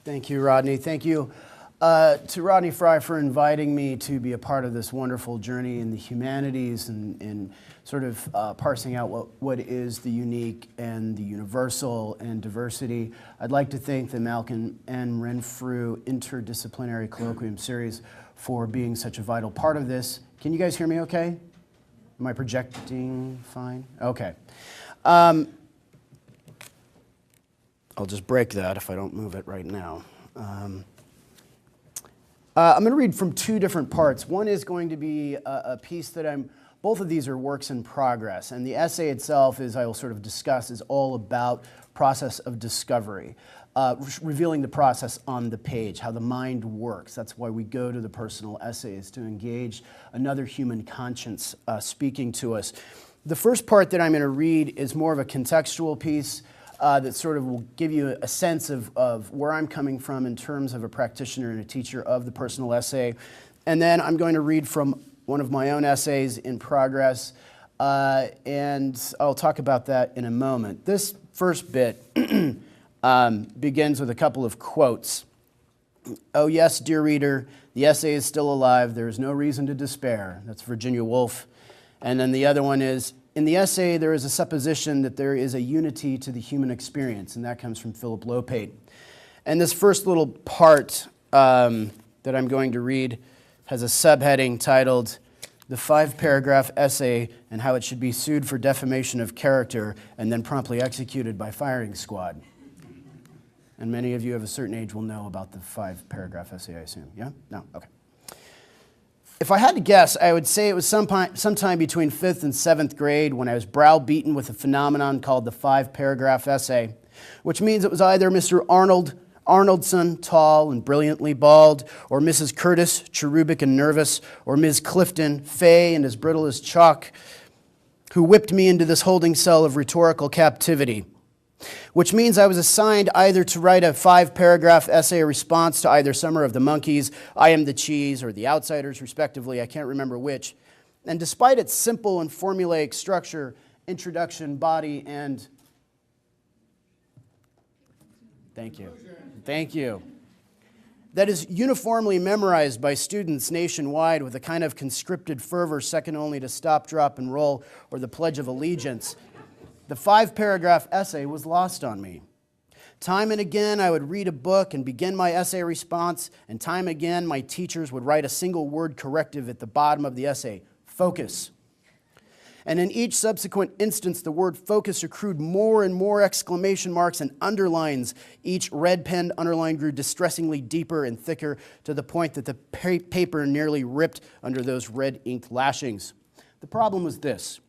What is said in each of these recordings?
Thank you, Rodney. Thank you to Rodney Fry for inviting me to be a part of this wonderful journey in the humanities and sort of parsing out what is the unique and the universal and diversity. I'd like to thank the Malcolm and Renfrew Interdisciplinary Colloquium series for being such a vital part of this. Can you guys hear me okay? Am I projecting fine? Okay. I'll just break that if I don't move it right now. I'm going to read from two different parts. One is going to be a piece that both of these are works in progress, and the essay itself, as I will sort of discuss, is all about process of discovery, revealing the process on the page, how the mind works. That's why we go to the personal essays, to engage another human conscience speaking to us. The first part that I'm going to read is more of a contextual piece that sort of will give you a sense of where I'm coming from in terms of a practitioner and a teacher of the personal essay. And then I'm going to read from one of my own essays in progress, and I'll talk about that in a moment. This first bit begins with a couple of quotes. "Oh yes, dear reader, the essay is still alive. There is no reason to despair." That's Virginia Woolf. And then the other one is, "In the essay, there is a supposition that there is a unity to the human experience," and that comes from Philip Lopate. And this first little part that I'm going to read has a subheading titled, "The 5-paragraph essay and how it should be sued for defamation of character and then promptly executed by firing squad." And many of you of a certain age will know about the 5-paragraph essay, I assume. Yeah? No? Okay. If I had to guess, I would say it was sometime between 5th and 7th grade when I was browbeaten with a phenomenon called the 5-paragraph essay, which means it was either Mr. Arnoldson, tall and brilliantly bald, or Mrs. Curtis, cherubic and nervous, or Ms. Clifton, fey and as brittle as chalk, who whipped me into this holding cell of rhetorical captivity. Which means I was assigned either to write a 5-paragraph essay response to either Summer of the Monkeys, I Am the Cheese, or The Outsiders, respectively. I can't remember which. And despite its simple and formulaic structure, introduction, body, and... Thank you. Thank you. That is uniformly memorized by students nationwide with a kind of conscripted fervor second only to Stop, Drop, and Roll or the Pledge of Allegiance. The 5-paragraph essay was lost on me. Time and again, I would read a book and begin my essay response, and time again, my teachers would write a single word corrective at the bottom of the essay, focus. And in each subsequent instance, the word focus accrued more and more exclamation marks and underlines. Each red-penned underline grew distressingly deeper and thicker to the point that the paper nearly ripped under those red-inked lashings. The problem was this.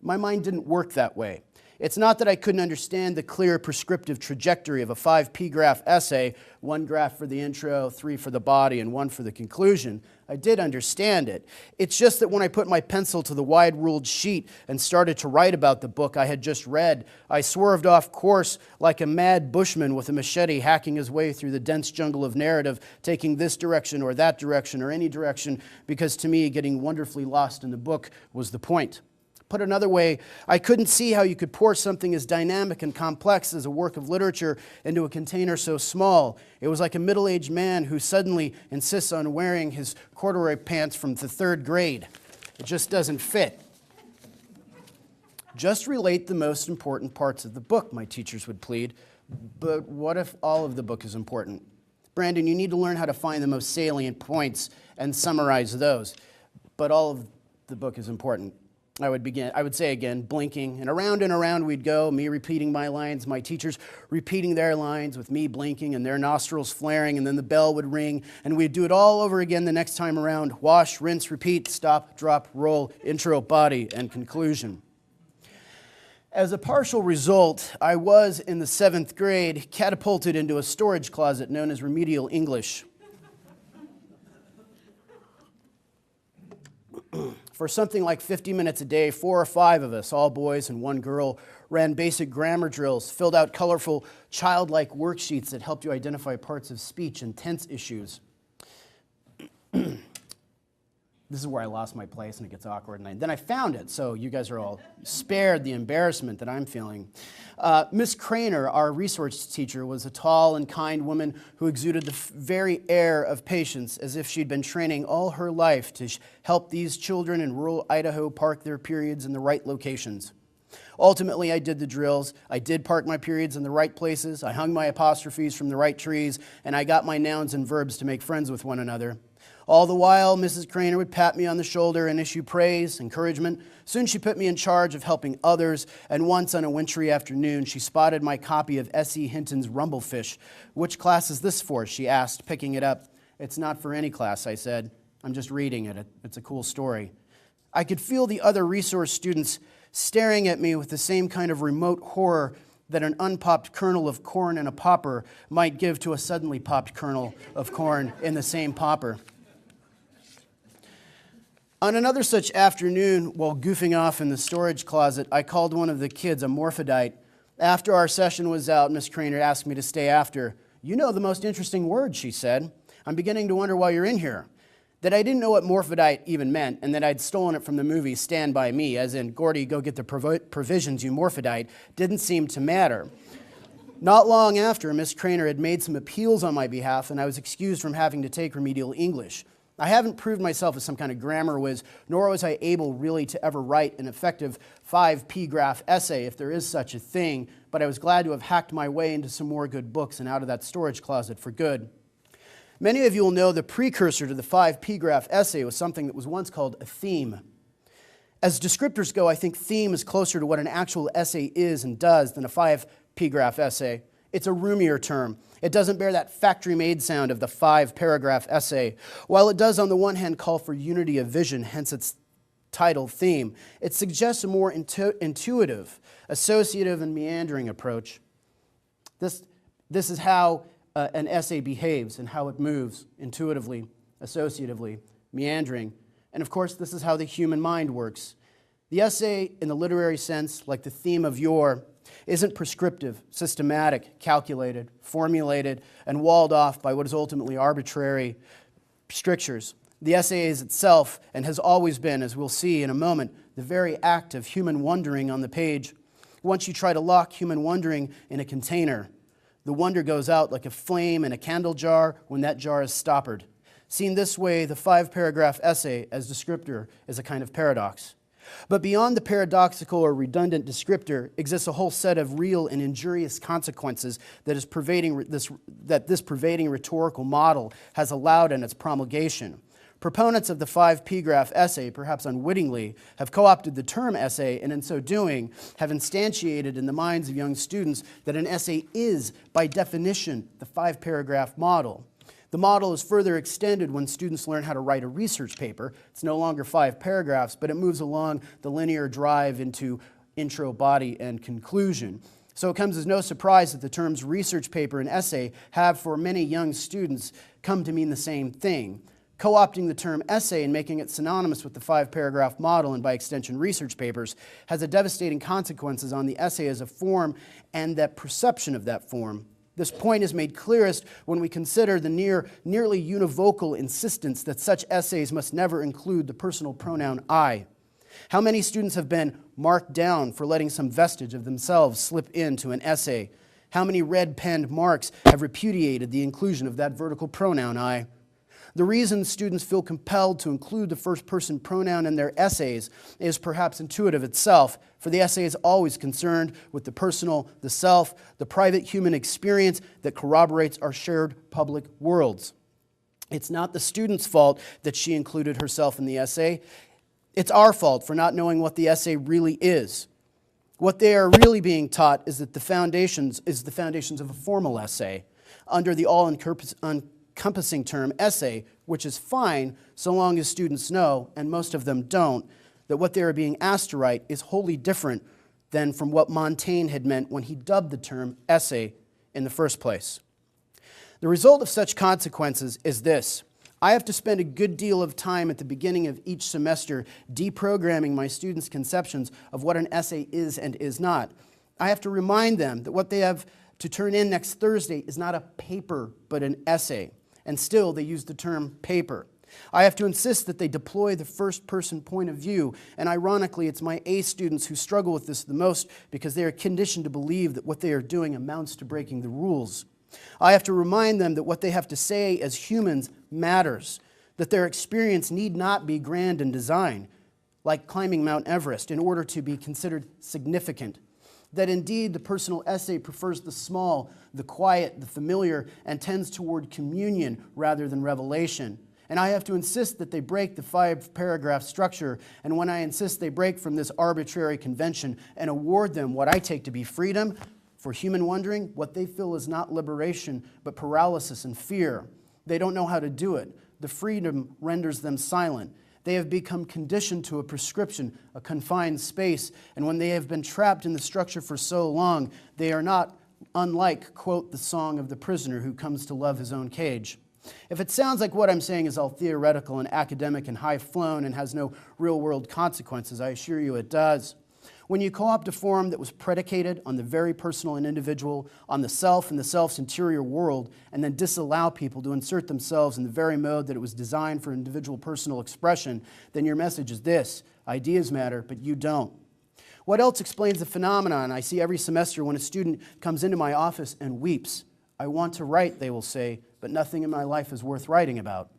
My mind didn't work that way. It's not that I couldn't understand the clear prescriptive trajectory of a 5-paragraph essay, 1 graph for the intro, 3 for the body, and 1 for the conclusion. I did understand it. It's just that when I put my pencil to the wide-ruled sheet and started to write about the book I had just read, I swerved off course like a mad bushman with a machete hacking his way through the dense jungle of narrative, taking this direction or that direction or any direction, because to me, getting wonderfully lost in the book was the point. Put another way, I couldn't see how you could pour something as dynamic and complex as a work of literature into a container so small. It was like a middle-aged man who suddenly insists on wearing his corduroy pants from the 3rd grade. It just doesn't fit. Just relate the most important parts of the book, my teachers would plead. But what if all of the book is important? Brandon, you need to learn how to find the most salient points and summarize those. But all of the book is important. I would say again, blinking, and around we'd go, me repeating my lines, my teachers repeating their lines with me blinking and their nostrils flaring, and then the bell would ring, and we'd do it all over again the next time around. Wash, rinse, repeat, stop, drop, roll, intro, body, and conclusion. As a partial result, I was, in the 7th grade, catapulted into a storage closet known as remedial English. For something like 50 minutes a day, 4 or 5 of us, all boys and 1 girl, ran basic grammar drills, filled out colorful, childlike worksheets that helped you identify parts of speech and tense issues. This is where I lost my place and it gets awkward. And then I found it, so you guys are all spared the embarrassment that I'm feeling. Miss Craner, our research teacher, was a tall and kind woman who exuded the very air of patience, as if she'd been training all her life to help these children in rural Idaho park their periods in the right locations. Ultimately, I did the drills. I did park my periods in the right places. I hung my apostrophes from the right trees, and I got my nouns and verbs to make friends with one another. All the while, Mrs. Craner would pat me on the shoulder and issue praise, encouragement. Soon she put me in charge of helping others, and once on a wintry afternoon, she spotted my copy of S.E. Hinton's Rumblefish. "Which class is this for?" she asked, picking it up. "It's not for any class," I said. "I'm just reading it. It's a cool story." I could feel the other resource students staring at me with the same kind of remote horror that an unpopped kernel of corn in a popper might give to a suddenly popped kernel of corn in the same popper. On another such afternoon, while goofing off in the storage closet, I called one of the kids a morphodite. After our session was out, Miss Craner asked me to stay after. "You know the most interesting word," she said. "I'm beginning to wonder why you're in here." That I didn't know what morphodite even meant, and that I'd stolen it from the movie Stand By Me, as in, "Gordy, go get the provisions, you morphodite," didn't seem to matter. Not long after, Miss Craner had made some appeals on my behalf, and I was excused from having to take remedial English. I haven't proved myself as some kind of grammar whiz, nor was I able really to ever write an effective 5-p-graph essay, if there is such a thing, but I was glad to have hacked my way into some more good books and out of that storage closet for good. Many of you will know the precursor to the 5-p-graph essay was something that was once called a theme. As descriptors go, I think theme is closer to what an actual essay is and does than a 5-p-graph essay. It's a roomier term. It doesn't bear that factory-made sound of the 5-paragraph essay. While it does on the one hand call for unity of vision, hence its title theme, it suggests a more intuitive, associative, and meandering approach. This is how an essay behaves and how it moves intuitively, associatively, meandering. And of course, this is how the human mind works. The essay, in the literary sense, like the theme of yore, isn't prescriptive, systematic, calculated, formulated, and walled off by what is ultimately arbitrary strictures. The essay is itself, and has always been, as we'll see in a moment, the very act of human wondering on the page. Once you try to lock human wondering in a container, the wonder goes out like a flame in a candle jar when that jar is stoppered. Seen this way, the 5-paragraph essay as descriptor is a kind of paradox. But beyond the paradoxical or redundant descriptor exists a whole set of real and injurious consequences that this pervading rhetorical model has allowed in its promulgation. Proponents of the 5-p-graph essay, perhaps unwittingly, have co-opted the term essay, and in so doing have instantiated in the minds of young students that an essay is, by definition, the 5-paragraph model. The model is further extended when students learn how to write a research paper. It's no longer 5 paragraphs, but it moves along the linear drive into intro, body, and conclusion. So it comes as no surprise that the terms research paper and essay have, for many young students, come to mean the same thing. Co-opting the term essay and making it synonymous with the 5-paragraph model, and by extension research papers, has a devastating consequences on the essay as a form and that perception of that form. This point is made clearest when we consider the nearly univocal insistence that such essays must never include the personal pronoun I. How many students have been marked down for letting some vestige of themselves slip into an essay? How many red-penned marks have repudiated the inclusion of that vertical pronoun I? The reason students feel compelled to include the first-person pronoun in their essays is perhaps intuitive itself, for the essay is always concerned with the personal, the self, the private human experience that corroborates our shared public worlds. It's not the student's fault that she included herself in the essay. It's our fault for not knowing what the essay really is. What they are really being taught is that the foundations of a formal essay, under the all-encompassing term essay, which is fine so long as students know, and most of them don't, that what they are being asked to write is wholly different than from what Montaigne had meant when he dubbed the term essay in the first place. The result of such consequences is this. I have to spend a good deal of time at the beginning of each semester deprogramming my students' conceptions of what an essay is and is not. I have to remind them that what they have to turn in next Thursday is not a paper, but an essay. And still, they use the term paper. I have to insist that they deploy the first-person point of view, and ironically, it's my A students who struggle with this the most because they are conditioned to believe that what they are doing amounts to breaking the rules. I have to remind them that what they have to say as humans matters, that their experience need not be grand in design, like climbing Mount Everest, in order to be considered significant. That indeed the personal essay prefers the small, the quiet, the familiar, and tends toward communion rather than revelation. And I have to insist that they break the 5-paragraph structure, and when I insist they break from this arbitrary convention and award them what I take to be freedom, for human wondering, what they feel is not liberation, but paralysis and fear. They don't know how to do it. The freedom renders them silent. They have become conditioned to a prescription, a confined space, and when they have been trapped in the structure for so long, they are not unlike, quote, the song of the prisoner who comes to love his own cage. If it sounds like what I'm saying is all theoretical and academic and high-flown and has no real-world consequences, I assure you it does. When you co-opt a form that was predicated on the very personal and individual, on the self and the self's interior world, and then disallow people to insert themselves in the very mode that it was designed for individual personal expression, then your message is this: ideas matter, but you don't. What else explains the phenomenon I see every semester when a student comes into my office and weeps? I want to write, they will say, but nothing in my life is worth writing about.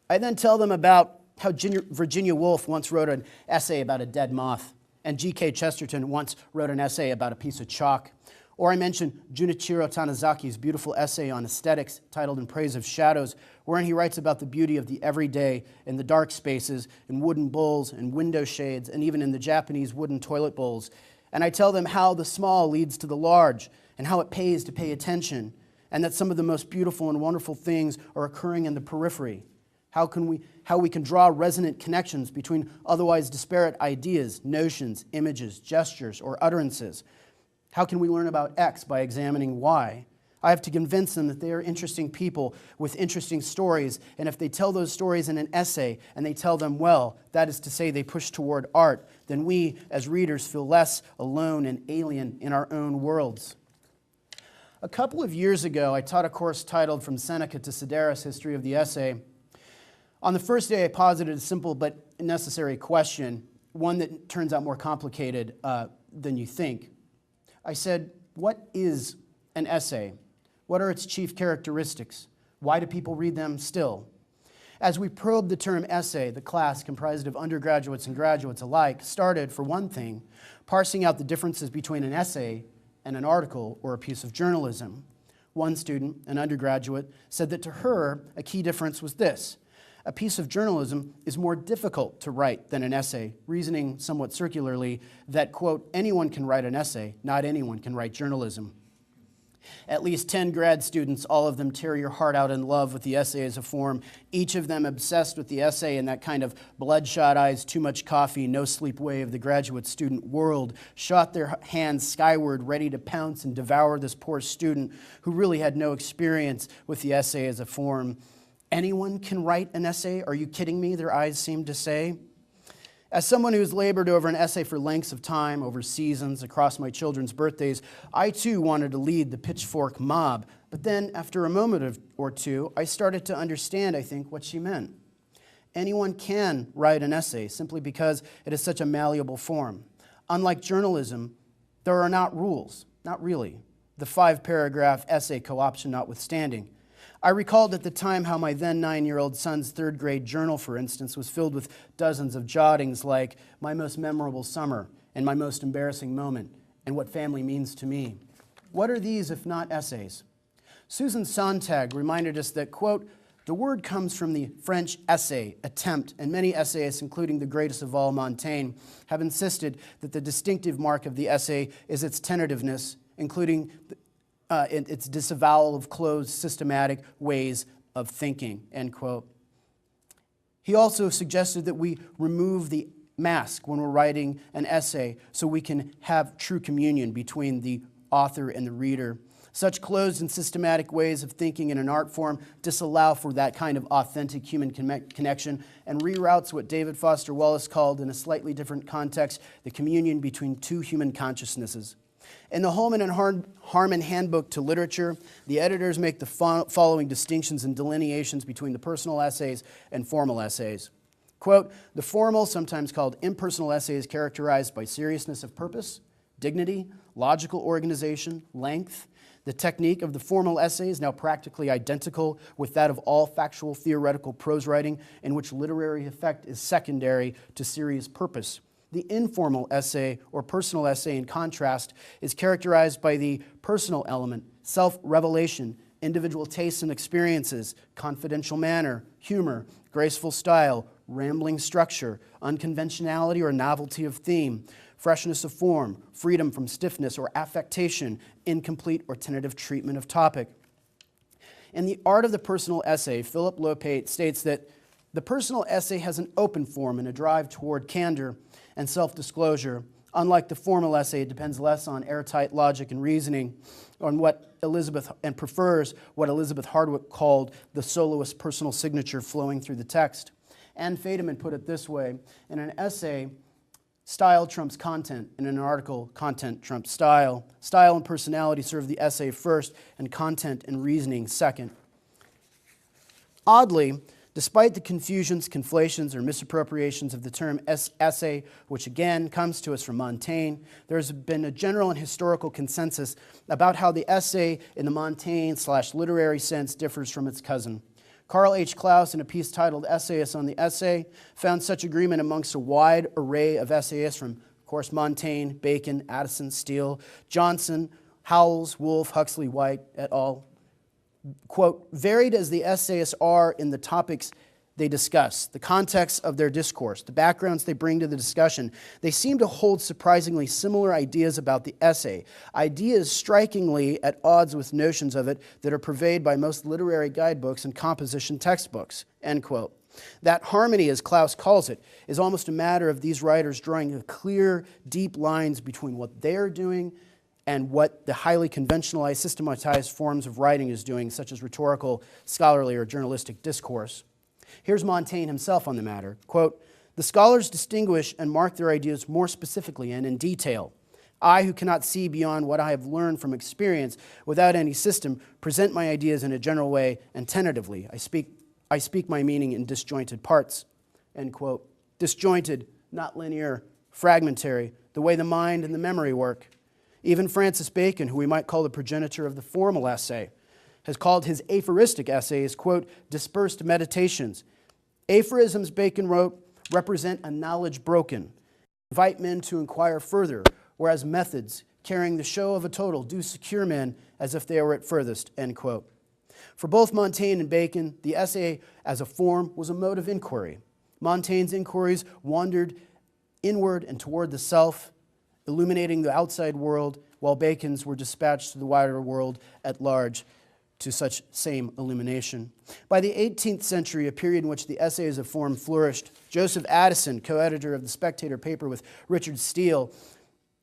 I then tell them about how Virginia Woolf once wrote an essay about a dead moth, and G.K. Chesterton once wrote an essay about a piece of chalk. Or I mention Junichiro Tanazaki's beautiful essay on aesthetics titled In Praise of Shadows, wherein he writes about the beauty of the everyday in the dark spaces, in wooden bowls and window shades, and even in the Japanese wooden toilet bowls. And I tell them how the small leads to the large, and how it pays to pay attention, and that some of the most beautiful and wonderful things are occurring in the periphery. How we can draw resonant connections between otherwise disparate ideas, notions, images, gestures, or utterances. How can we learn about X by examining Y? I have to convince them that they are interesting people with interesting stories, and if they tell those stories in an essay and they tell them well, that is to say they push toward art, then we as readers feel less alone and alien in our own worlds. A couple of years ago, I taught a course titled From Seneca to Sedaris, History of the Essay. On the first day, I posited a simple but necessary question, one that turns out more complicated than you think. I said, what is an essay? What are its chief characteristics? Why do people read them still? As we probed the term essay, the class, comprised of undergraduates and graduates alike, started, for one thing, parsing out the differences between an essay and an article or a piece of journalism. One student, an undergraduate, said that to her, a key difference was this: a piece of journalism is more difficult to write than an essay, reasoning somewhat circularly that, quote, anyone can write an essay, not anyone can write journalism. At least 10 grad students, all of them tear your heart out in love with the essay as a form, each of them obsessed with the essay in that kind of bloodshot eyes, too much coffee, no sleep way of the graduate student world, shot their hands skyward, ready to pounce and devour this poor student who really had no experience with the essay as a form. Anyone can write an essay? Are you kidding me? Their eyes seemed to say. As someone who's labored over an essay for lengths of time, over seasons, across my children's birthdays, I too wanted to lead the pitchfork mob. But then, after a moment or two, I started to understand, I think, what she meant. Anyone can write an essay simply because it is such a malleable form. Unlike journalism, there are not rules, not really. The 5-paragraph essay co-option notwithstanding. I recalled at the time how my then 9-year-old son's 3rd grade journal, for instance, was filled with dozens of jottings like my most memorable summer and my most embarrassing moment and what family means to me. What are these if not essays? Susan Sontag reminded us that, quote, the word comes from the French essay, attempt, and many essayists, including the greatest of all, Montaigne, have insisted that the distinctive mark of the essay is its tentativeness, including its disavowal of closed, systematic ways of thinking, end quote. He also suggested that we remove the mask when we're writing an essay so we can have true communion between the author and the reader. Such closed and systematic ways of thinking in an art form disallow for that kind of authentic human connection and reroutes what David Foster Wallace called, in a slightly different context, the communion between two human consciousnesses. In the Holman and Harmon Handbook to Literature, the editors make the following distinctions and delineations between the personal essays and formal essays. Quote, the formal, sometimes called impersonal essay, is characterized by seriousness of purpose, dignity, logical organization, length. The technique of the formal essay is now practically identical with that of all factual theoretical prose writing, in which literary effect is secondary to serious purpose. The informal essay or personal essay, in contrast, is characterized by the personal element, self-revelation, individual tastes and experiences, confidential manner, humor, graceful style, rambling structure, unconventionality or novelty of theme, freshness of form, freedom from stiffness or affectation, incomplete or tentative treatment of topic. In The Art of the Personal Essay, Philip Lopate states that the personal essay has an open form and a drive toward candor and self-disclosure. Unlike the formal essay, it depends less on airtight logic and reasoning, prefers what Elizabeth Hardwick called the soloist's personal signature flowing through the text. Ann Federman put it this way: in an essay, style trumps content. In an article, content trumps style. Style and personality serve the essay first, and content and reasoning second. Oddly, despite the confusions, conflations, or misappropriations of the term essay, which again comes to us from Montaigne, there's been a general and historical consensus about how the essay in the Montaigne/literary sense differs from its cousin. Carl H. Klaus, in a piece titled Essayists on the Essay, found such agreement amongst a wide array of essayists from, of course, Montaigne, Bacon, Addison, Steele, Johnson, Howells, Wolfe, Huxley, White, et al. Quote, varied as the essayists are in the topics they discuss, the context of their discourse, the backgrounds they bring to the discussion, they seem to hold surprisingly similar ideas about the essay, ideas strikingly at odds with notions of it that are pervaded by most literary guidebooks and composition textbooks, end quote. That harmony, as Klaus calls it, is almost a matter of these writers drawing clear, deep lines between what they're doing and what the highly conventionalized, systematized forms of writing is doing, such as rhetorical, scholarly, or journalistic discourse. Here's Montaigne himself on the matter. Quote, the scholars distinguish and mark their ideas more specifically and in detail. I, who cannot see beyond what I have learned from experience without any system, present my ideas in a general way and tentatively. I speak my meaning in disjointed parts, end quote. Disjointed, not linear, fragmentary, the way the mind and the memory work. Even Francis Bacon, who we might call the progenitor of the formal essay, has called his aphoristic essays, quote, dispersed meditations. Aphorisms, Bacon wrote, represent a knowledge broken, invite men to inquire further, whereas methods, carrying the show of a total, do secure men as if they were at furthest, end quote. For both Montaigne and Bacon, the essay as a form was a mode of inquiry. Montaigne's inquiries wandered inward and toward the self, illuminating the outside world, while Bacon's were dispatched to the wider world at large to such same illumination. By the 18th century, a period in which the essay as a form flourished, Joseph Addison, co-editor of the Spectator paper with Richard Steele,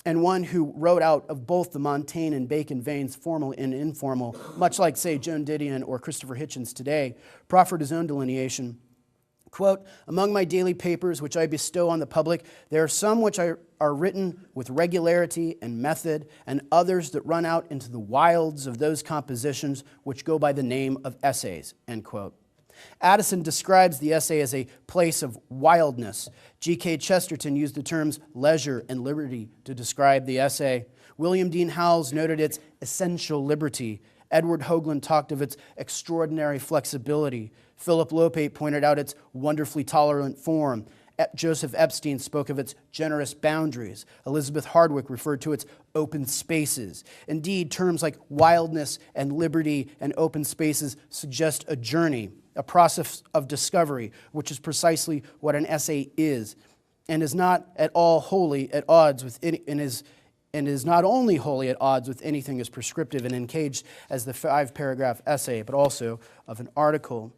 and one who wrote out of both the Montaigne and Bacon veins, formal and informal, much like, say, Joan Didion or Christopher Hitchens today, proffered his own delineation. Quote, among my daily papers which I bestow on the public, there are some which are written with regularity and method, and others that run out into the wilds of those compositions which go by the name of essays, end quote. Addison describes the essay as a place of wildness. G.K. Chesterton used the terms leisure and liberty to describe the essay. William Dean Howells noted its essential liberty. Edward Hoagland talked of its extraordinary flexibility. Philip Lopate pointed out its wonderfully tolerant form. Joseph Epstein spoke of its generous boundaries. Elizabeth Hardwick referred to its open spaces. Indeed, terms like wildness and liberty and open spaces suggest a journey, a process of discovery, which is precisely what an essay is, and is not at all wholly at odds with and is not only wholly at odds with anything as prescriptive and encaged as the 5-paragraph essay, but also of an article.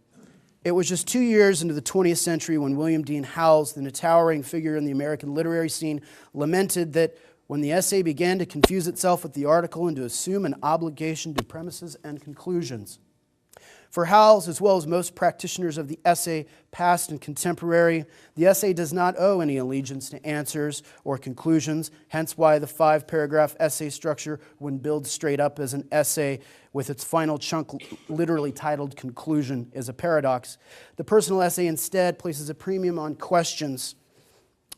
It was just 2 years into the 20th century when William Dean Howells, then a towering figure in the American literary scene, lamented that when the essay began to confuse itself with the article and to assume an obligation to premises and conclusions. For Howells, as well as most practitioners of the essay, past and contemporary, the essay does not owe any allegiance to answers or conclusions, hence why the 5-paragraph essay structure, when billed straight up as an essay with its final chunk literally titled conclusion, is a paradox. The personal essay instead places a premium on questions,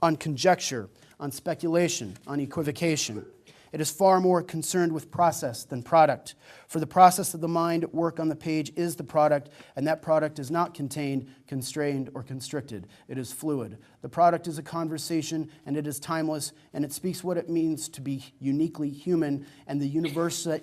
on conjecture, on speculation, on equivocation. It is far more concerned with process than product. For the process of the mind at work on the page is the product, and that product is not contained, constrained, or constricted. It is fluid. The product is a conversation, and it is timeless, and it speaks what it means to be uniquely human and the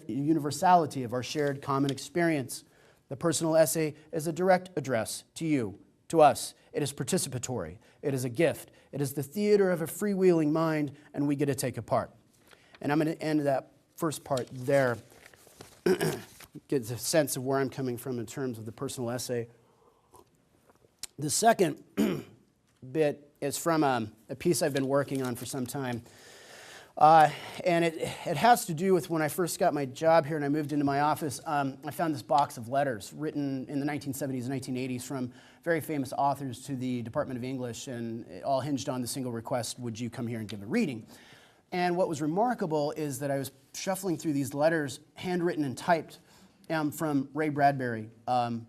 universality of our shared common experience. The personal essay is a direct address to you, to us. It is participatory. It is a gift. It is the theater of a freewheeling mind, and we get to take a part. And I'm going to end that first part there, get a sense of where I'm coming from in terms of the personal essay. The second bit is from a piece I've been working on for some time. And it has to do with when I first got my job here and I moved into my office, I found this box of letters written in the 1970s and 1980s from very famous authors to the Department of English, and it all hinged on the single request, would you come here and give a reading? And what was remarkable is that I was shuffling through these letters, handwritten and typed, from Ray Bradbury,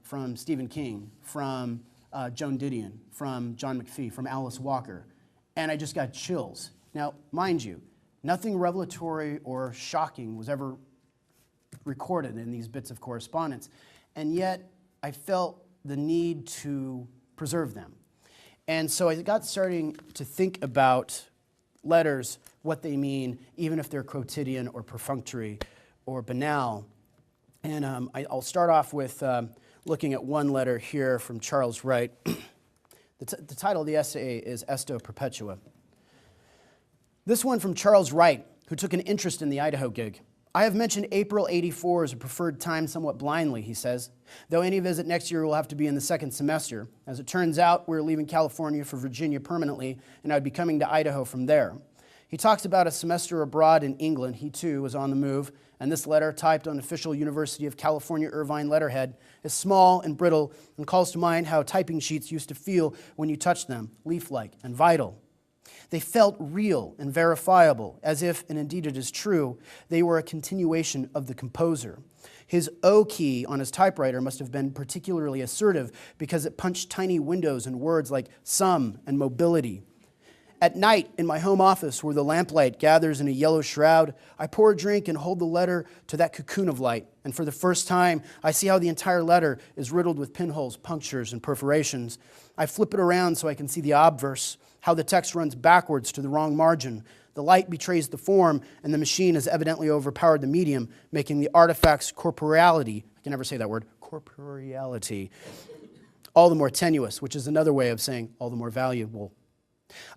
from Stephen King, from Joan Didion, from John McPhee, from Alice Walker, and I just got chills. Now, mind you, nothing revelatory or shocking was ever recorded in these bits of correspondence, and yet I felt the need to preserve them. And so I got starting to think about letters, what they mean, even if they're quotidian or perfunctory or banal. And I'll start off with looking at one letter here from Charles Wright. The title of the essay is Esto Perpetua. This one from Charles Wright, who took an interest in the Idaho gig. I have mentioned April '84 as a preferred time somewhat blindly, he says, though any visit next year will have to be in the second semester. As it turns out, we're leaving California for Virginia permanently, and I'd be coming to Idaho from there. He talks about a semester abroad in England. He, too, was on the move, and this letter, typed on official University of California Irvine letterhead, is small and brittle and calls to mind how typing sheets used to feel when you touched them, leaf-like and vital. They felt real and verifiable, as if, and indeed it is true, they were a continuation of the composer. His O key on his typewriter must have been particularly assertive because it punched tiny windows and words like some and mobility. At night, in my home office, where the lamplight gathers in a yellow shroud, I pour a drink and hold the letter to that cocoon of light. And for the first time, I see how the entire letter is riddled with pinholes, punctures, and perforations. I flip it around so I can see the obverse, how the text runs backwards to the wrong margin. The light betrays the form, and the machine has evidently overpowered the medium, making the artifact's corporeality, I can never say that word, corporeality, all the more tenuous, which is another way of saying all the more valuable.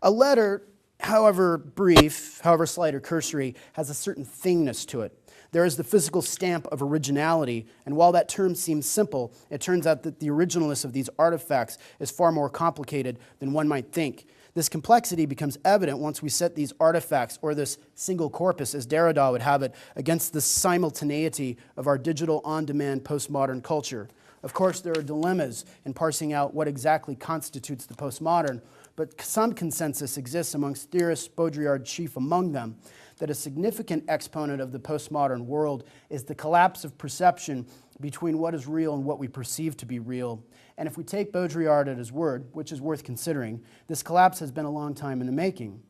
A letter, however brief, however slight or cursory, has a certain thingness to it. There is the physical stamp of originality, and while that term seems simple, it turns out that the originalness of these artifacts is far more complicated than one might think. This complexity becomes evident once we set these artifacts, or this single corpus, as Derrida would have it, against the simultaneity of our digital on-demand postmodern culture. Of course, there are dilemmas in parsing out what exactly constitutes the postmodern, but some consensus exists amongst theorists, Baudrillard chief among them, that a significant exponent of the postmodern world is the collapse of perception between what is real and what we perceive to be real. And if we take Baudrillard at his word, which is worth considering, this collapse has been a long time in the making.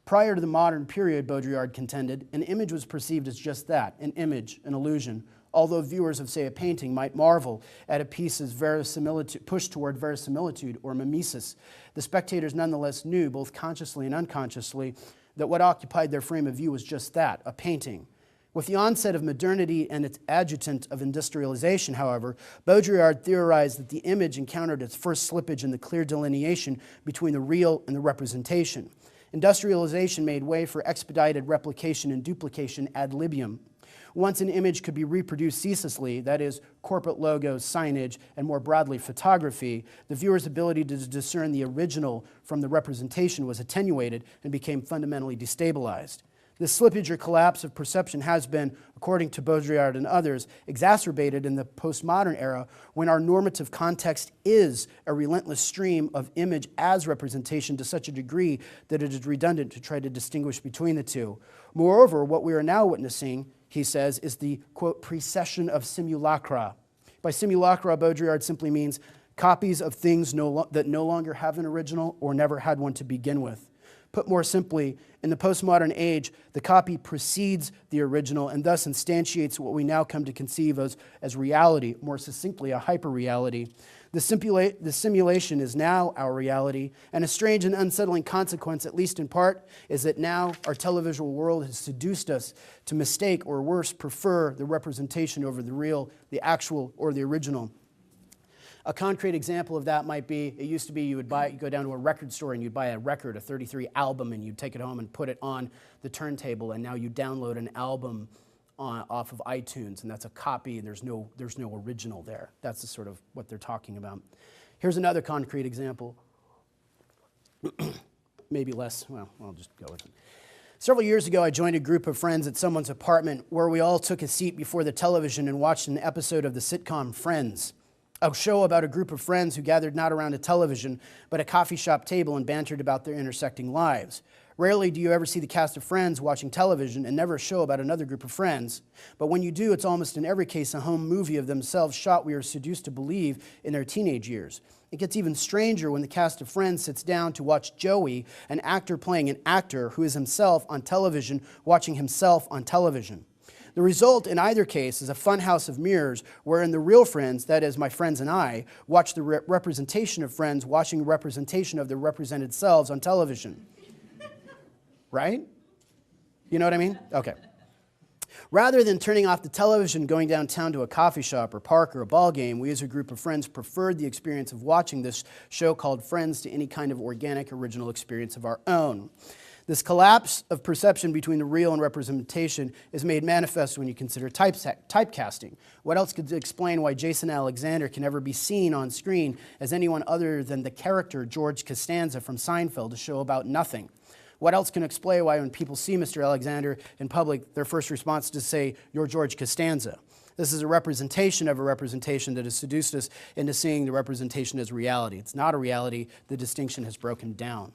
Prior to the modern period, Baudrillard contended, an image was perceived as just that, an image, an illusion, although viewers of, say, a painting might marvel at a piece's verisimilitude, push toward verisimilitude or mimesis. The spectators nonetheless knew, both consciously and unconsciously, that what occupied their frame of view was just that, a painting. With the onset of modernity and its adjutant of industrialization, however, Baudrillard theorized that the image encountered its first slippage in the clear delineation between the real and the representation. Industrialization made way for expedited replication and duplication ad libitum. Once an image could be reproduced ceaselessly, that is, corporate logos, signage, and more broadly, photography, the viewer's ability to discern the original from the representation was attenuated and became fundamentally destabilized. This slippage or collapse of perception has been, according to Baudrillard and others, exacerbated in the postmodern era when our normative context is a relentless stream of image as representation to such a degree that it is redundant to try to distinguish between the two. Moreover, what we are now witnessing, he says, is the, quote, precession of simulacra. By simulacra, Baudrillard simply means copies of things that no longer have an original or never had one to begin with. Put more simply, in the postmodern age, the copy precedes the original and thus instantiates what we now come to conceive as reality, more succinctly, a hyperreality. The simulation is now our reality, and a strange and unsettling consequence, at least in part, is that now our televisual world has seduced us to mistake, or worse, prefer the representation over the real, the actual, or the original. A concrete example of that might be, it used to be you'd go down to a record store and you'd buy a record, a 33 album, and you'd take it home and put it on the turntable, and now you download an album off of iTunes, and that's a copy, there's no original there. That's the sort of what they're talking about. Here's another concrete example. Maybe less, well, I'll just go with it. Several years ago, I joined a group of friends at someone's apartment where we all took a seat before the television and watched an episode of the sitcom Friends, a show about a group of friends who gathered not around a television, but a coffee shop table and bantered about their intersecting lives. Rarely do you ever see the cast of Friends watching television and never a show about another group of friends. But when you do, it's almost in every case a home movie of themselves shot we are seduced to believe in their teenage years. It gets even stranger when the cast of Friends sits down to watch Joey, an actor playing an actor who is himself on television, watching himself on television. The result in either case is a fun house of mirrors wherein the real friends, that is, my friends and I, watch the representation of friends watching representation of their represented selves on television. Right? You know what I mean? Okay. Rather than turning off the television, going downtown to a coffee shop or park or a ball game, we as a group of friends preferred the experience of watching this show called Friends to any kind of organic, original experience of our own. This collapse of perception between the real and representation is made manifest when you consider typecasting. What else could explain why Jason Alexander can never be seen on screen as anyone other than the character George Costanza from Seinfeld, a show about nothing? What else can explain why when people see Mr. Alexander in public, their first response is to say, "You're George Costanza"? This is a representation of a representation that has seduced us into seeing the representation as reality. It's not a reality. The distinction has broken down.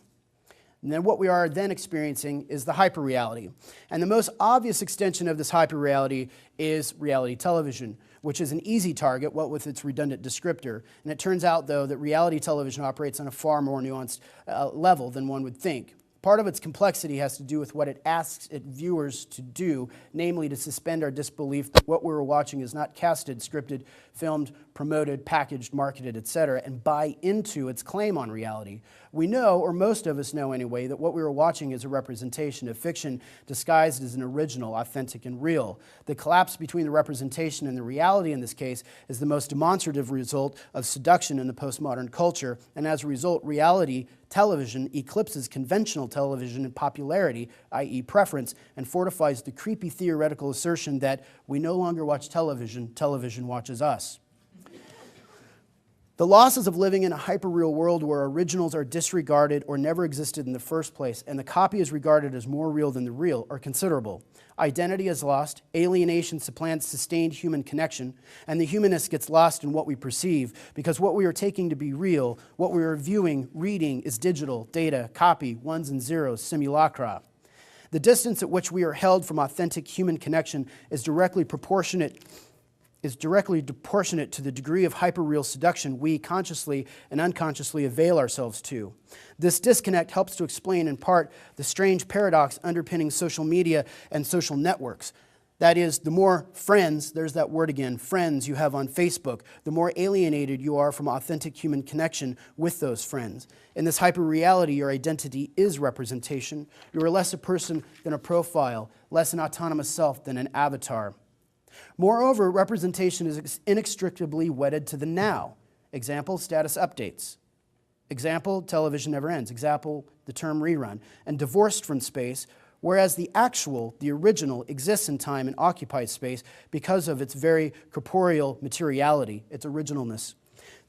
And then what we are then experiencing is the hyperreality. And the most obvious extension of this hyperreality is reality television, which is an easy target, what with its redundant descriptor. And it turns out, though, that reality television operates on a far more nuanced level than one would think. Part of its complexity has to do with what it asks its viewers to do, namely to suspend our disbelief that what we're watching is not casted, scripted, filmed, promoted, packaged, marketed, etc., and buy into its claim on reality. We know, or most of us know anyway, that what we were watching is a representation of fiction disguised as an original, authentic, and real. The collapse between the representation and the reality in this case is the most demonstrative result of seduction in the postmodern culture, and as a result, reality television eclipses conventional television in popularity, i.e. preference, and fortifies the creepy theoretical assertion that we no longer watch television, television watches us. The losses of living in a hyperreal world where originals are disregarded or never existed in the first place, and the copy is regarded as more real than the real, are considerable. Identity is lost, alienation supplants sustained human connection, and the humanist gets lost in what we perceive, because what we are taking to be real, what we are viewing, reading, is digital, data, copy, ones and zeros, simulacra. The distance at which we are held from authentic human connection is directly proportionate to the degree of hyperreal seduction we consciously and unconsciously avail ourselves to. This disconnect helps to explain in part the strange paradox underpinning social media and social networks. That is, the more friends, there's that word again, friends you have on Facebook, the more alienated you are from authentic human connection with those friends. In this hyperreality, your identity is representation. You are less a person than a profile, less an autonomous self than an avatar. Moreover, representation is inextricably wedded to the now. Example, status updates. Example, television never ends. Example, the term rerun. And divorced from space, whereas the actual, the original, exists in time and occupies space because of its very corporeal materiality, its originalness.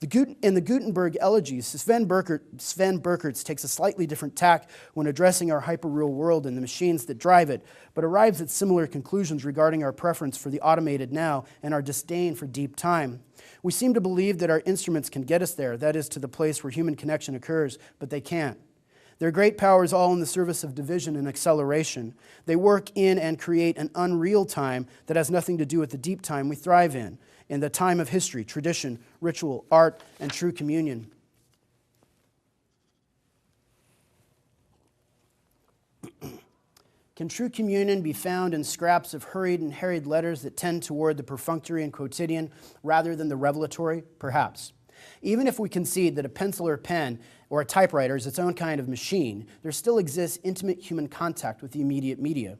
In the Gutenberg Elegies, Sven Berkertz takes a slightly different tack when addressing our hyperreal world and the machines that drive it, but arrives at similar conclusions regarding our preference for the automated now and our disdain for deep time. We seem to believe that our instruments can get us there, that is, to the place where human connection occurs, but they can't. Their great power is all in the service of division and acceleration. They work in and create an unreal time that has nothing to do with the deep time we thrive in the time of history, tradition, ritual, art, and true communion. Can true communion be found in scraps of hurried and harried letters that tend toward the perfunctory and quotidian rather than the revelatory? Perhaps. Even if we concede that a pencil or pen or a typewriter is its own kind of machine, there still exists intimate human contact with the immediate media.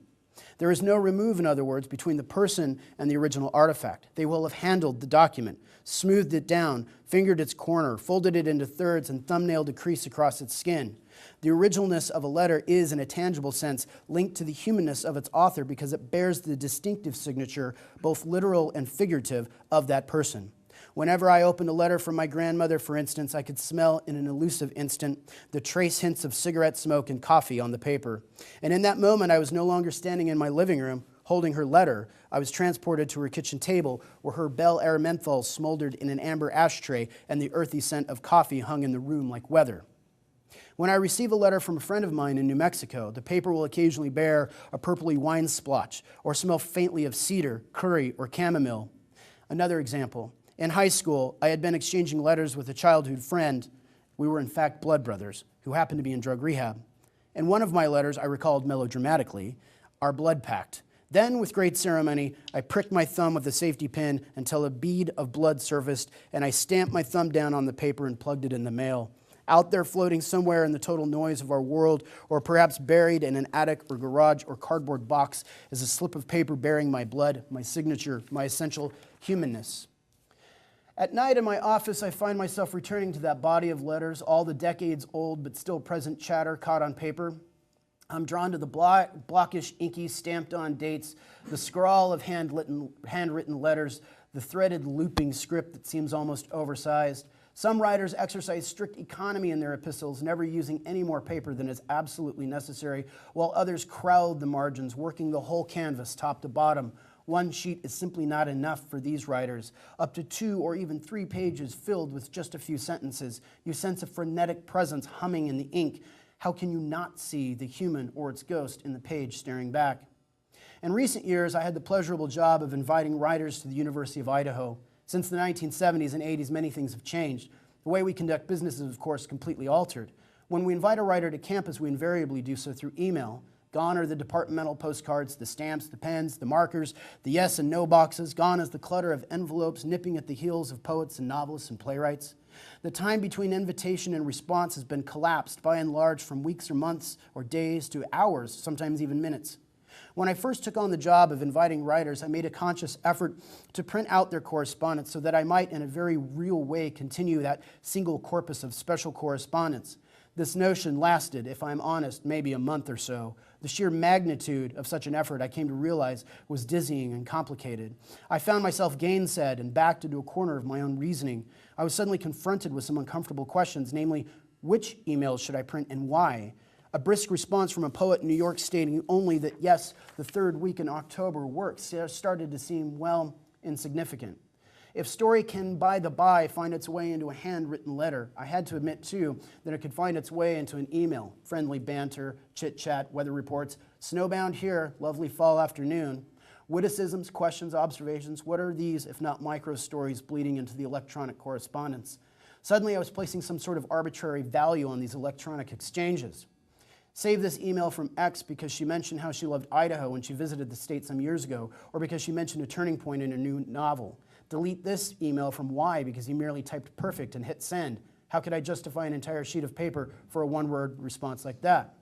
There is no remove, in other words, between the person and the original artifact. They will have handled the document, smoothed it down, fingered its corner, folded it into thirds, and thumbnailed a crease across its skin. The originalness of a letter is, in a tangible sense, linked to the humanness of its author because it bears the distinctive signature, both literal and figurative, of that person. Whenever I opened a letter from my grandmother, for instance, I could smell in an elusive instant the trace hints of cigarette smoke and coffee on the paper. And in that moment, I was no longer standing in my living room holding her letter. I was transported to her kitchen table where her Bel Air menthol smoldered in an amber ashtray and the earthy scent of coffee hung in the room like weather. When I receive a letter from a friend of mine in New Mexico, the paper will occasionally bear a purpley wine splotch or smell faintly of cedar, curry, or chamomile. Another example. In high school, I had been exchanging letters with a childhood friend. We were in fact blood brothers, who happened to be in drug rehab. In one of my letters, I recalled melodramatically, our blood pact. Then, with great ceremony, I pricked my thumb with a safety pin until a bead of blood surfaced, and I stamped my thumb down on the paper and plugged it in the mail. Out there floating somewhere in the total noise of our world, or perhaps buried in an attic or garage or cardboard box, is a slip of paper bearing my blood, my signature, my essential humanness. At night in my office, I find myself returning to that body of letters, all the decades old but still present chatter caught on paper. I'm drawn to the blockish, inky, stamped-on dates, the scrawl of handwritten letters, the threaded looping script that seems almost oversized. Some writers exercise strict economy in their epistles, never using any more paper than is absolutely necessary, while others crowd the margins, working the whole canvas top to bottom. One sheet is simply not enough for these writers. Up to 2 or even 3 pages filled with just a few sentences. You sense a frenetic presence humming in the ink. How can you not see the human or its ghost in the page staring back? In recent years, I had the pleasurable job of inviting writers to the University of Idaho. Since the 1970s and 80s, many things have changed. The way we conduct business is, of course, completely altered. When we invite a writer to campus, we invariably do so through email. Gone are the departmental postcards, the stamps, the pens, the markers, the yes and no boxes. Gone is the clutter of envelopes nipping at the heels of poets and novelists and playwrights. The time between invitation and response has been collapsed, by and large, from weeks or months or days to hours, sometimes even minutes. When I first took on the job of inviting writers, I made a conscious effort to print out their correspondence so that I might, in a very real way, continue that single corpus of special correspondence. This notion lasted, if I'm honest, maybe a month or so. The sheer magnitude of such an effort, I came to realize, was dizzying and complicated. I found myself gainsaid and backed into a corner of my own reasoning. I was suddenly confronted with some uncomfortable questions, namely, which emails should I print and why? A brisk response from a poet in New York stating only that, yes, the third week in October works started to seem, well, insignificant. If story can, by the by, find its way into a handwritten letter, I had to admit, too, that it could find its way into an email. Friendly banter, chit-chat, weather reports, snowbound here, lovely fall afternoon. Witticisms, questions, observations, what are these if not micro-stories bleeding into the electronic correspondence? Suddenly I was placing some sort of arbitrary value on these electronic exchanges. Save this email from X because she mentioned how she loved Idaho when she visited the state some years ago, or because she mentioned a turning point in a new novel. Delete this email from Y because he merely typed perfect and hit send. How could I justify an entire sheet of paper for a one-word response like that?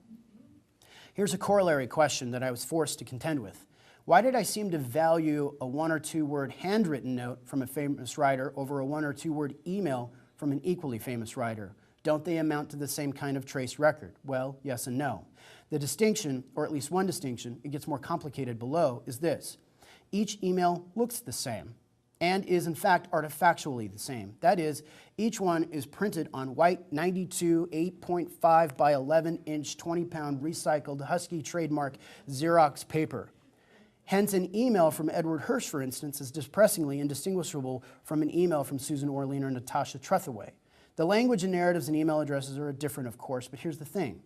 Here's a corollary question that I was forced to contend with. Why did I seem to value a 1 or 2 word handwritten note from a famous writer over a 1 or 2 word email from an equally famous writer? Don't they amount to the same kind of trace record? Well, yes and no. The distinction, or at least one distinction, it gets more complicated below, is this. Each email looks the same. and is in fact artifactually the same. That is, each one is printed on white 92 8.5 by 11-inch 20-pound recycled Husky trademark Xerox paper. Hence, an email from Edward Hirsch, for instance, is depressingly indistinguishable from an email from Susan Orlean or Natasha Trethewey. The language and narratives and email addresses are different, of course, but here's the thing.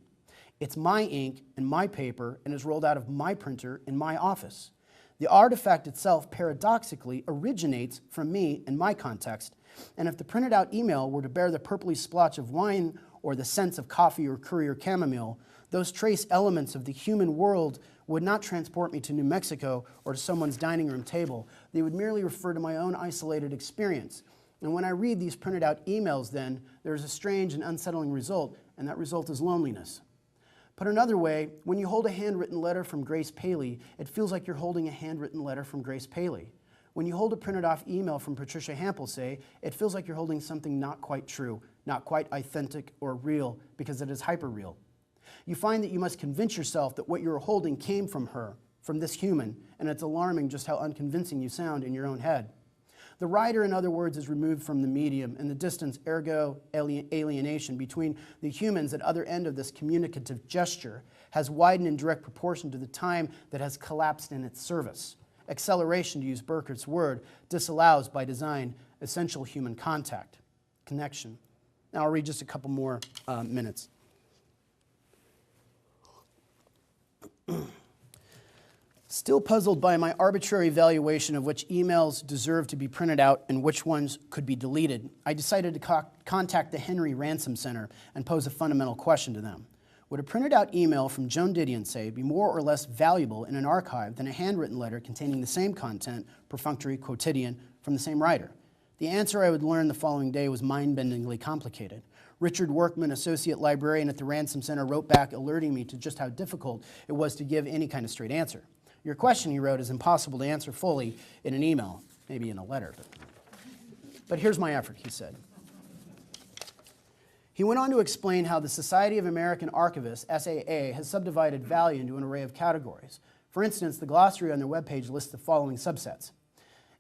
It's my ink and my paper and is rolled out of my printer in my office. The artifact itself, paradoxically, originates from me in my context, and if the printed out email were to bear the purpley splotch of wine or the scents of coffee or curry or chamomile, those trace elements of the human world would not transport me to New Mexico or to someone's dining room table. They would merely refer to my own isolated experience. And when I read these printed out emails, then, there is a strange and unsettling result, and that result is loneliness. Put another way, when you hold a handwritten letter from Grace Paley, it feels like you're holding a handwritten letter from Grace Paley. When you hold a printed off email from Patricia Hampel, say, it feels like you're holding something not quite true, not quite authentic or real, because it is hyper-real. You find that you must convince yourself that what you're holding came from her, from this human, and it's alarming just how unconvincing you sound in your own head. The writer, in other words, is removed from the medium, and the distance, ergo alienation, between the humans at other end of this communicative gesture has widened in direct proportion to the time that has collapsed in its service. Acceleration, to use Burkert's word, disallows by design essential human contact, connection. Now I'll read just a couple more minutes. Still puzzled by my arbitrary valuation of which emails deserve to be printed out and which ones could be deleted, I decided to contact the Henry Ransom Center and pose a fundamental question to them. Would a printed out email from Joan Didion, say, be more or less valuable in an archive than a handwritten letter containing the same content, perfunctory, quotidian, from the same writer? The answer I would learn the following day was mind-bendingly complicated. Richard Workman, associate librarian at the Ransom Center, wrote back alerting me to just how difficult it was to give any kind of straight answer. Your question, he wrote, is impossible to answer fully in an email, maybe in a letter. But here's my effort, he said. He went on to explain how the Society of American Archivists, SAA, has subdivided value into an array of categories. For instance, the glossary on their webpage lists the following subsets: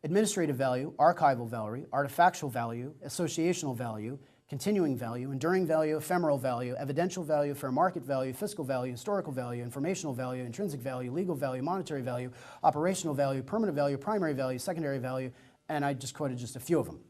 administrative value, archival value, artifactual value, associational value, continuing value, enduring value, ephemeral value, evidential value, fair market value, fiscal value, historical value, informational value, intrinsic value, legal value, monetary value, operational value, permanent value, primary value, secondary value, and I just quoted just a few of them.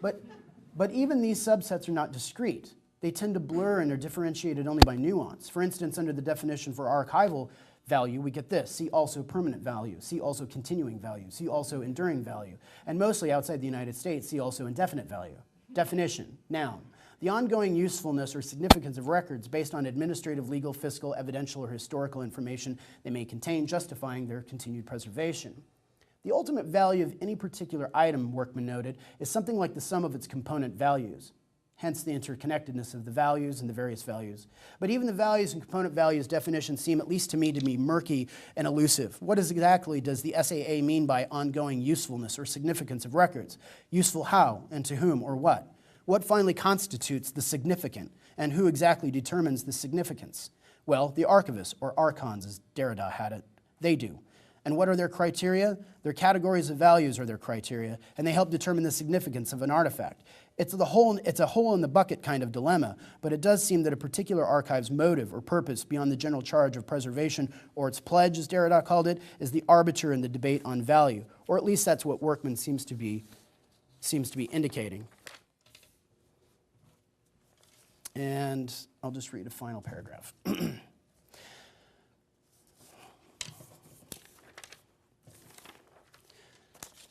But even these subsets are not discrete. They tend to blur and are differentiated only by nuance. For instance, under the definition for archival value, we get this: see also permanent value, see also continuing value, see also enduring value, and mostly outside the United States, see also indefinite value. Definition, noun: the ongoing usefulness or significance of records based on administrative, legal, fiscal, evidential, or historical information they may contain, justifying their continued preservation. The ultimate value of any particular item, Workman noted, is something like the sum of its component values, hence the interconnectedness of the values and the various values. But even the values and component values definitions seem, at least to me, to be murky and elusive. What exactly does the SAA mean by ongoing usefulness or significance of records? Useful how and to whom or what? What finally constitutes the significant, and who exactly determines the significance? Well, the archivists, or archons as Derrida had it, they do. And what are their criteria? Their categories of values are their criteria, and they help determine the significance of an artifact. It's a hole in the bucket kind of dilemma, but it does seem that a particular archive's motive or purpose beyond the general charge of preservation, or its pledge, as Derrida called it, is the arbiter in the debate on value, or at least that's what Workman seems to be indicating. And I'll just read a final paragraph.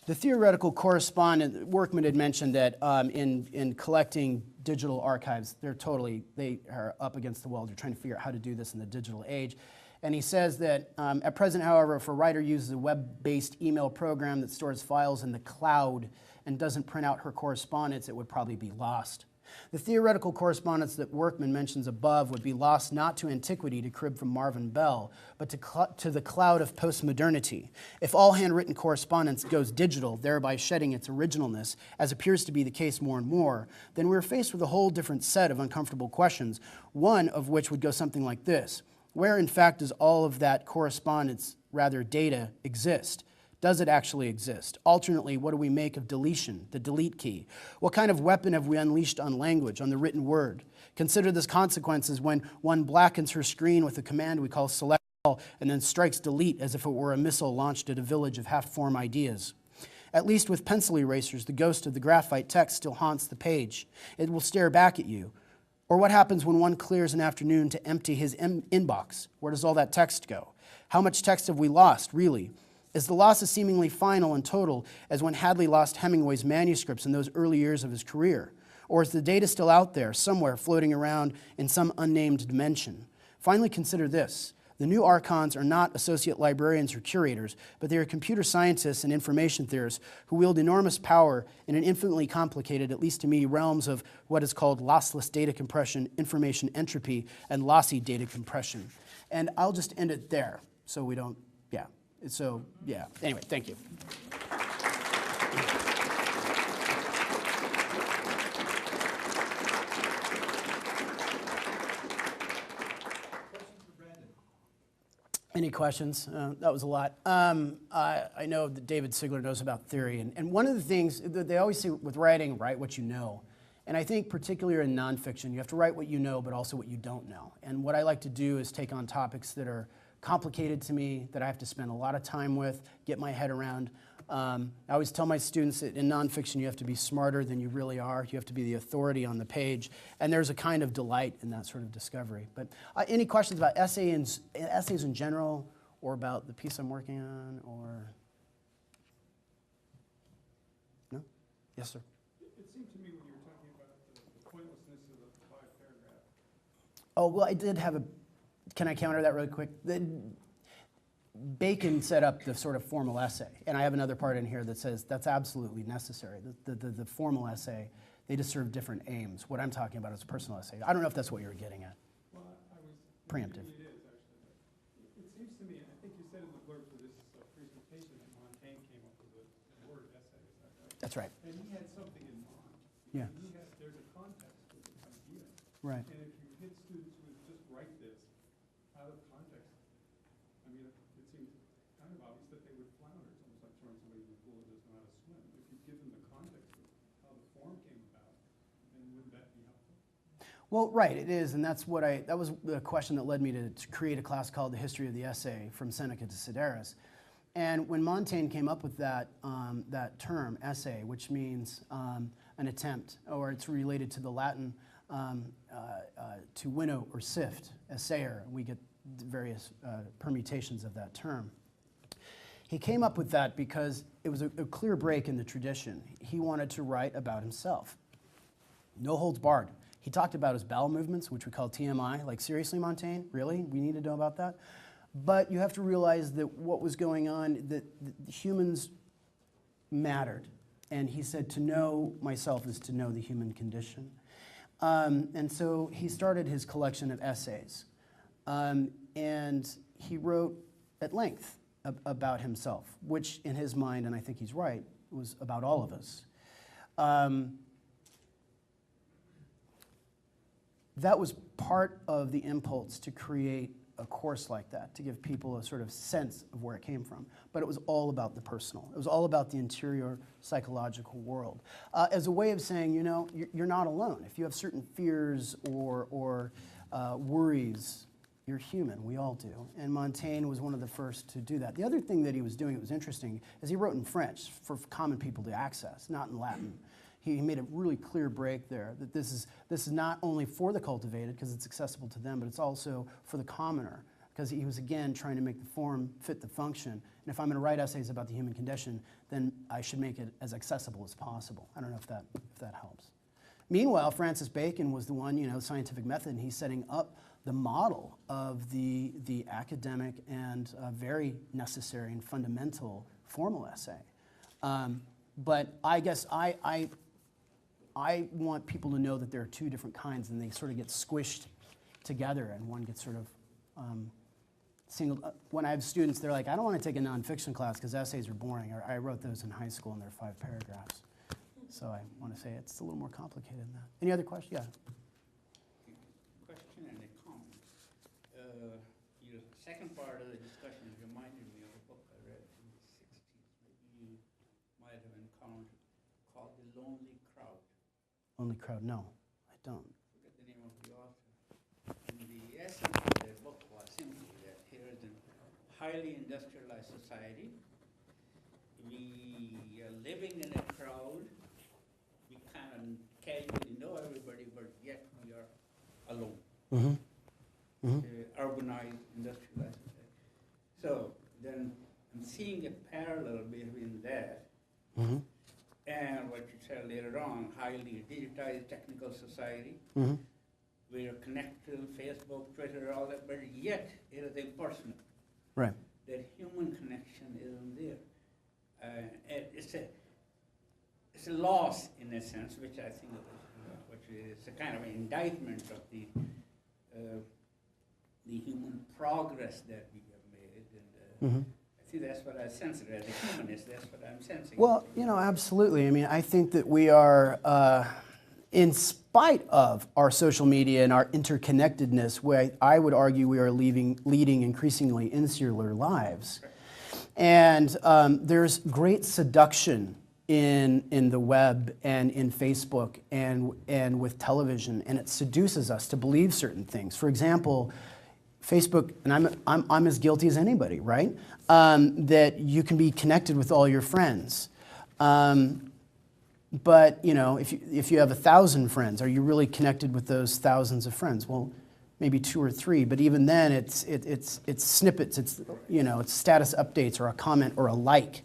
The theoretical correspondent, Workman had mentioned that in collecting digital archives, they are up against the wall. They're trying to figure out how to do this in the digital age. And he says that at present, however, if a writer uses a web-based email program that stores files in the cloud and doesn't print out her correspondence, it would probably be lost. The theoretical correspondence that Workman mentions above would be lost not to antiquity, to crib from Marvin Bell, but to the cloud of postmodernity. If all handwritten correspondence goes digital, thereby shedding its originalness, as appears to be the case more and more, then we're faced with a whole different set of uncomfortable questions, one of which would go something like this: where, in fact, does all of that correspondence, rather data, exist? Does it actually exist? Alternately, what do we make of deletion, the delete key? What kind of weapon have we unleashed on language, on the written word? Consider this consequences when one blackens her screen with a command we call select all and then strikes delete as if it were a missile launched at a village of half-formed ideas. At least with pencil erasers, the ghost of the graphite text still haunts the page. It will stare back at you. Or what happens when one clears an afternoon to empty his inbox? Where does all that text go? How much text have we lost, really? Is the loss as seemingly final and total as when Hadley lost Hemingway's manuscripts in those early years of his career? Or is the data still out there, somewhere floating around in some unnamed dimension? Finally, consider this. The new archons are not associate librarians or curators, but they are computer scientists and information theorists who wield enormous power in an infinitely complicated, at least to me, realms of what is called lossless data compression, information entropy, and lossy data compression. And I'll just end it there so we don't, yeah. So, yeah. Anyway, thank you. Any questions? That was a lot. I know that David Sigler knows about theory, and one of the things that they always say with writing, write what you know. And I think particularly in nonfiction, you have to write what you know, but also what you don't know. And what I like to do is take on topics that are complicated to me, that I have to spend a lot of time with, get my head around. I always tell my students that in nonfiction you have to be smarter than you really are. You have to be the authority on the page. And there's a kind of delight in that sort of discovery. But any questions about essays in general, or about the piece I'm working on, or? No? Yes, sir. It seemed to me when you were talking about the pointlessness of the 5-paragraph. Oh, well, I did have a, can I counter that really quick? Bacon set up the sort of formal essay, and I have another part in here that says that's absolutely necessary. The formal essay, they just serve different aims. What I'm talking about is a personal essay. I don't know if that's what you were getting at. Well, I was preemptive. It is, actually. It seems to me, and I think you said in the blurb for this presentation that Montaigne came up with a word essay, is that right? That's right. And he had something in mind. Yeah. There's a context to this idea. Right. And if you hit students with just write this out of context, I mean, it seems kind of obvious that they would flounder. It's almost like throwing somebody in the pool that doesn't know how to swim. If you give them the context of how the form came about, then wouldn't that be helpful? Well, right, it is, and that was the question that led me to create a class called The History of the Essay, from Seneca to Sideris. And when Montaigne came up with that, that term, essay, which means an attempt, or it's related to the Latin to winnow or sift, essayer, we get various permutations of that term. He came up with that because it was a clear break in the tradition. He wanted to write about himself. No holds barred. He talked about his bowel movements, which we call TMI. Like, seriously, Montaigne? Really? We need to know about that? But you have to realize that what was going on, that humans mattered. And he said, to know myself is to know the human condition. And so he started his collection of essays. And he wrote at length about himself, which in his mind, and I think he's right, was about all of us. That was part of the impulse to create a course like that, to give people a sort of sense of where it came from. But it was all about the personal. It was all about the interior psychological world. As a way of saying, you know, you're not alone. If you have certain fears or worries, you're human. We all do. And Montaigne was one of the first to do that. The other thing that he was doing that was interesting is he wrote in French for common people to access, not in Latin. He made a really clear break there, that this is not only for the cultivated, because it's accessible to them, but it's also for the commoner, because he was, again, trying to make the form fit the function. And if I'm going to write essays about the human condition, then I should make it as accessible as possible. I don't know if that helps. Meanwhile, Francis Bacon was the one, you know, scientific method, and he's setting up the model of the academic and very necessary and fundamental formal essay. But I guess I want people to know that there are two different kinds, and they sort of get squished together, and one gets sort of singled. When I have students, they're like, I don't want to take a nonfiction class because essays are boring. Or I wrote those in high school, and they're 5 paragraphs. So I want to say it's a little more complicated than that. Any other questions? Yeah. Question and a comment. Your second part of the discussion reminded me of a book I read in the 60s Lonely Crowd. Lonely Crowd, no, I don't. Forget the name of the author. And the essence of their book was simply that here is a highly industrialized society. We are living in a crowd. We kind of casually know everybody, but yet we are alone. Mm-hmm. Mm-hmm. Urbanized, industrialized society. So then I'm seeing a parallel between that Mm-hmm. and what you said later on, highly digitized technical society. Mm-hmm. We are connected to Facebook, Twitter, all that, but yet it is impersonal. Right. That human connection isn't there. It's a loss in a sense, which I think which is a kind of an indictment of the human progress that we have made. And Mm-hmm. I think that's what I sense it as a humanist. That's what I'm sensing. Well, absolutely. I mean, I think that we are, in spite of our social media and our interconnectedness, where I would argue we are leading increasingly insular lives. And there's great seduction in the web and in Facebook and with television, and it seduces us to believe certain things. For example, Facebook, and I'm as guilty as anybody, right? That you can be connected with all your friends. But if you have 1,000 friends, are you really connected with those thousands of friends? Well, maybe 2 or 3, but even then it's snippets, it's status updates or a comment or a like,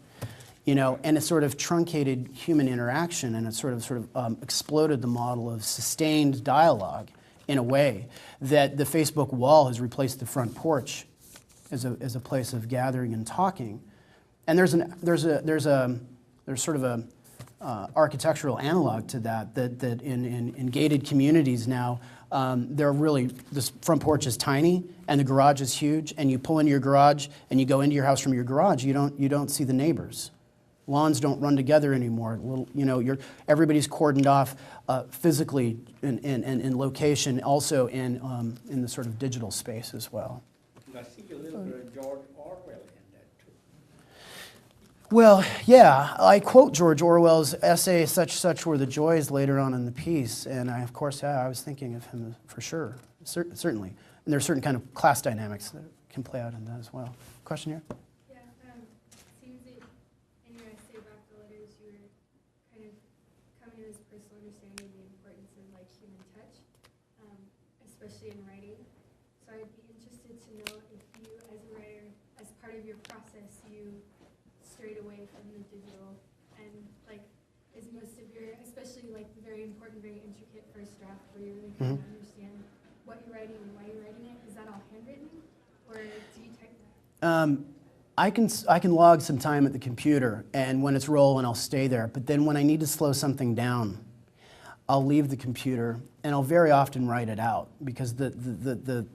and it's sort of truncated human interaction, and it sort of exploded the model of sustained dialogue in a way that the Facebook wall has replaced the front porch as a place of gathering and talking. And there's sort of a architectural analog to that in gated communities now, this front porch is tiny and the garage is huge, and you pull into your garage and you go into your house from your garage, you don't see the neighbors. Lawns don't run together anymore. Everybody's cordoned off physically in location, also in the sort of digital space as well. I see a little bit of George Orwell in that too. Well, yeah, I quote George Orwell's essay, Such Were the Joys, later on in the piece, and I was thinking of him for sure, certainly. And there are certain kind of class dynamics that can play out in that as well. Question here? Yeah, seems that in your essay about the letters, you were kind of coming to this personal understanding of the importance of human touch, especially in writing. So I'd be interested to know if you, as a writer, as part of your process, you strayed away from the digital, and is most of your, especially the very important, very intricate first draft, where you really kind of understand what you're writing and why you're writing it. Is that all handwritten, or do you type that? I can log some time at the computer, and when it's rolling, I'll stay there. But then when I need to slow something down, I'll leave the computer, and I'll very often write it out, because the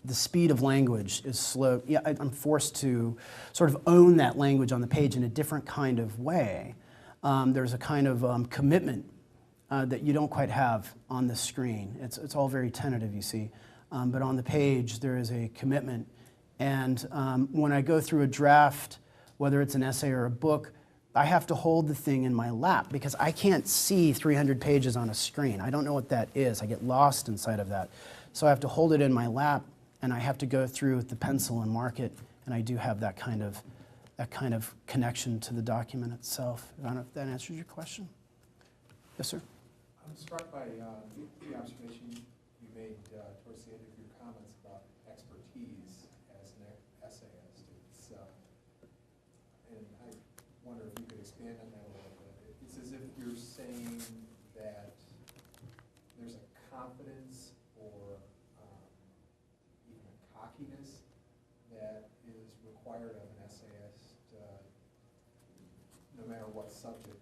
speed of language is slow. Yeah, I'm forced to sort of own that language on the page in a different kind of way. There's a kind of commitment that you don't quite have on the screen. It's all very tentative, you see. But on the page, there is a commitment. And when I go through a draft, whether it's an essay or a book, I have to hold the thing in my lap, because I can't see 300 pages on a screen. I don't know what that is. I get lost inside of that. So I have to hold it in my lap, and I have to go through with the pencil and mark it, and I do have that kind of connection to the document itself. I don't know if that answers your question. Yes, sir? I'm struck by the observation you made towards the end of your comments about expertise as an essayist. And I wonder if you could expand on that a little bit. It's as if you're saying that there's a confidence or even a cockiness that is required of an essayist, no matter what subject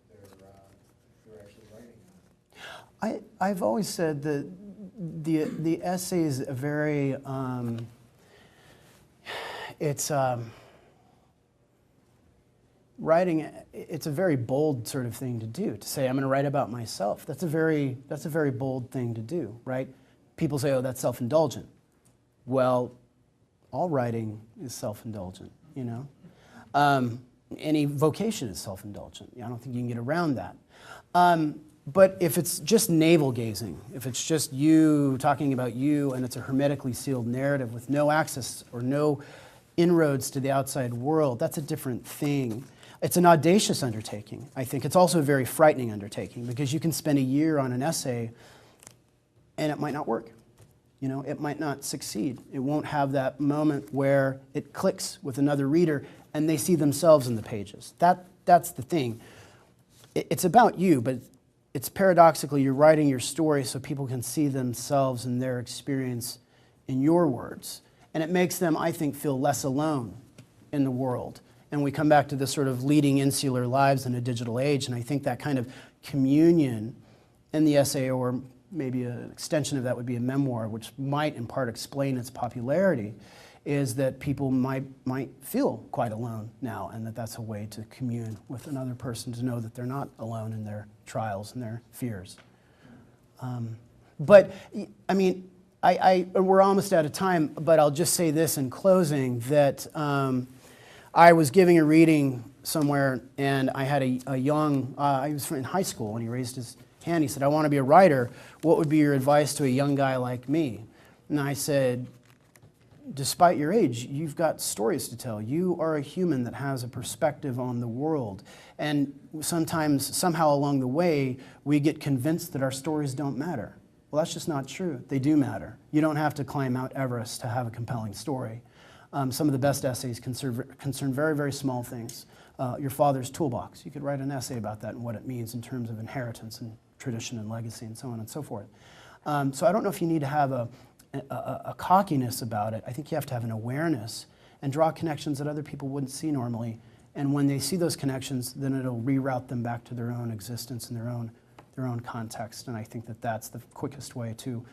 they're actually writing on. I've always said that the essay is a very, writing, it's a very bold sort of thing to do, to say, I'm going to write about myself. That's a very bold thing to do, right? People say, oh, that's self-indulgent. Well, all writing is self-indulgent, any vocation is self-indulgent. I don't think you can get around that. But if it's just navel-gazing, if it's just you talking about you and it's a hermetically sealed narrative with no access or no inroads to the outside world, that's a different thing. It's an audacious undertaking, I think. It's also a very frightening undertaking because you can spend a year on an essay and it might not work. You know, it might not succeed. It won't have that moment where it clicks with another reader and they see themselves in the pages. That's the thing. It's about you, but it's paradoxically you're writing your story so people can see themselves and their experience in your words. And it makes them, I think, feel less alone in the world. And we come back to this sort of leading insular lives in a digital age, and I think that kind of communion in the essay, or maybe an extension of that would be a memoir, which might in part explain its popularity, is that people might feel quite alone now, and that's a way to commune with another person, to know that they're not alone in their trials and their fears. But, I mean, we're almost out of time, but I'll just say this in closing, that I was giving a reading somewhere, and I had a young, he was in high school, and he raised his hand. He said, "I want to be a writer. What would be your advice to a young guy like me?" And I said, "Despite your age, you've got stories to tell. You are a human that has a perspective on the world. And sometimes, somehow along the way, we get convinced that our stories don't matter. Well, that's just not true. They do matter. You don't have to climb Mount Everest to have a compelling story. Some of the best essays concern very, very small things. Your father's toolbox. You could write an essay about that and what it means in terms of inheritance and tradition and legacy and so on and so forth. So I don't know if you need to have a cockiness about it. I think you have to have an awareness and draw connections that other people wouldn't see normally. And when they see those connections, then it'll reroute them back to their own existence and their own context. And I think that that's the quickest way to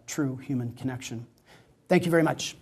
true human connection." Thank you very much.